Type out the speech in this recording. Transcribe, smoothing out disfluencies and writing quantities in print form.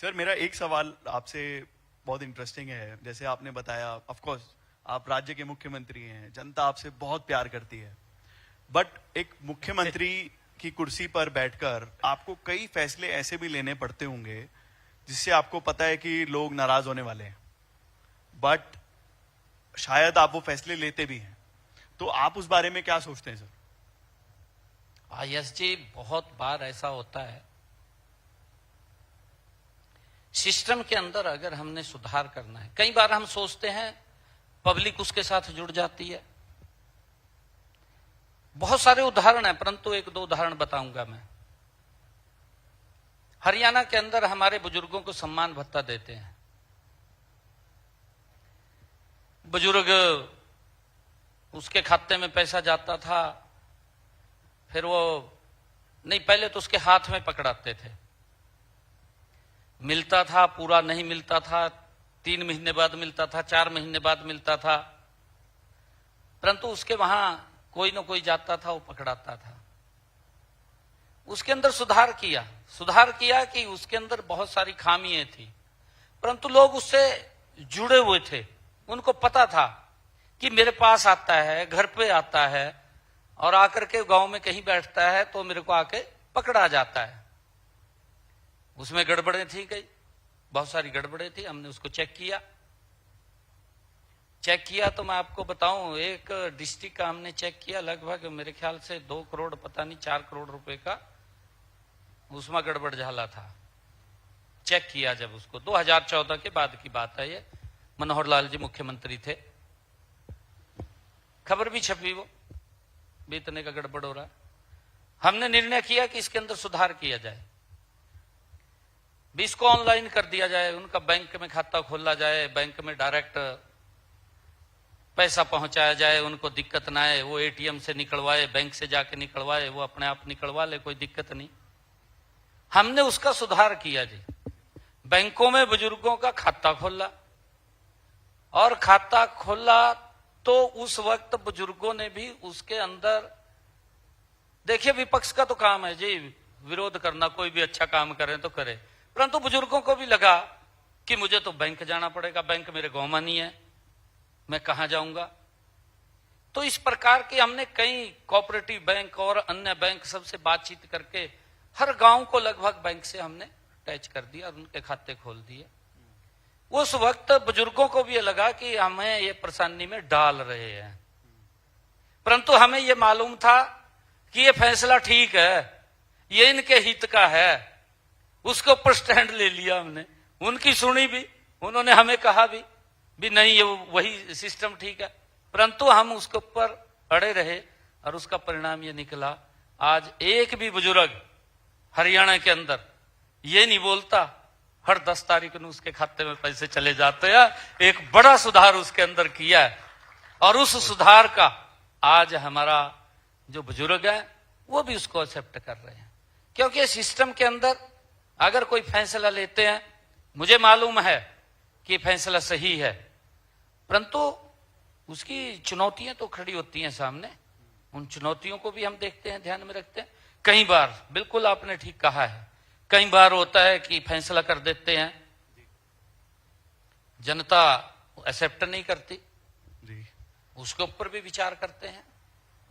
Sir मेरा एक सवाल आपसे बहुत इंटरेस्टिंग है। जैसे आपने बताया, ऑफ कोर्स आप राज्य के मुख्यमंत्री हैं, जनता आपसे बहुत प्यार करती है, बट एक मुख्यमंत्री की कुर्सी पर बैठकर आपको कई फैसले ऐसे भी लेने पड़ते होंगे जिससे आपको पता है कि लोग नाराज होने वाले हैं, बट शायद आप वो फैसले लेते भी हैं। तो आप उस बारे में क्या सोचते हैं सर? यस जी, बहुत बार ऐसा होता है। सिस्टम के अंदर अगर हमने सुधार करना है, कई बार हम सोचते हैं पब्लिक उसके साथ जुड़ जाती है। बहुत सारे उदाहरण हैं, परंतु एक दो उदाहरण बताऊंगा मैं। हरियाणा के अंदर हमारे बुजुर्गों को सम्मान भत्ता देते हैं। बुजुर्ग, उसके खाते में पैसा जाता था, फिर वो नहीं, पहले तो उसके हाथ में पकड़ाते थे, मिलता था, पूरा नहीं मिलता था, 3 महीने बाद मिलता था, 4 महीने बाद मिलता था, परंतु उसके वहां कोई ना कोई जाता था, वो पकड़ाता था। उसके अंदर सुधार किया कि उसके अंदर बहुत सारी खामियां थी, परंतु लोग उससे जुड़े हुए थे। उनको पता था कि मेरे पास आता है, घर पे आता है, और आकर के गांव में कहीं बैठता है तो मेरे को आके पकड़ा जाता है। उसमें गड़बड़ें थी, कई बहुत सारी गड़बड़ें थी। हमने उसको चेक किया तो मैं आपको बताऊं, एक डिस्ट्रिक्ट का हमने चेक किया, लगभग मेरे ख्याल से 2 करोड़, पता नहीं 4 करोड़ रुपए का उसमें गड़बड़ झाला था। चेक किया जब उसको, 2014 के बाद की बात है ये, मनोहर लाल जी मुख्यमंत्री थे, खबर भी छपी वो भी इतने का गड़बड़ हो रहा है। हमने निर्णय किया कि इसके अंदर सुधार किया जाए, भी इसको ऑनलाइन कर दिया जाए, उनका बैंक में खाता खोला जाए, बैंक में डायरेक्ट पैसा पहुंचाया जाए, उनको दिक्कत ना आए, वो एटीएम से निकलवाए, बैंक से जाके निकलवाए, वो अपने आप निकलवा ले, कोई दिक्कत नहीं। हमने उसका सुधार किया जी। बैंकों में बुजुर्गों का खाता खोला, और खाता खोला तो उस वक्त बुजुर्गों ने भी उसके अंदर, देखिए विपक्ष का तो काम है जी विरोध करना, कोई भी अच्छा काम करे तो करे, परंतु बुजुर्गों को भी लगा कि मुझे तो बैंक जाना पड़ेगा, बैंक मेरे गांव में नहीं है, मैं कहां जाऊंगा। तो इस प्रकार के हमने कई कोऑपरेटिव बैंक और अन्य बैंक सबसे बातचीत करके हर गांव को लगभग बैंक से हमने अटैच कर दिया और उनके खाते खोल दिए। उस वक्त बुजुर्गों को भी लगा कि हमें ये परेशानी में डाल रहे हैं, परंतु हमें ये मालूम था कि ये फैसला ठीक है, ये इनके हित का है। उसके ऊपर स्टैंड ले लिया हमने, उनकी सुनी भी, उन्होंने हमें कहा भी नहीं ये वही सिस्टम ठीक है, परंतु हम उसके ऊपर अड़े रहे और उसका परिणाम ये निकला। आज एक भी बुजुर्ग हरियाणा के अंदर ये नहीं बोलता हर 10 तारीख को उसके खाते में पैसे चले जाते हैं। एक बड़ा सुधार उसके अंदर किया है, और उस सुधार का आज हमारा जो बुजुर्ग है वो भी उसको एक्सेप्ट कर रहे हैं, क्योंकि सिस्टम के अंदर अगर कोई फैसला लेते हैं, मुझे मालूम है कि फैसला सही है, परंतु उसकी चुनौतियां तो खड़ी होती हैं सामने। उन चुनौतियों को भी हम देखते हैं, ध्यान में रखते हैं। कई बार, बिल्कुल आपने ठीक कहा है, कई बार होता है कि फैसला कर देते हैं, जनता एक्सेप्ट नहीं करती, उसके ऊपर भी विचार करते हैं।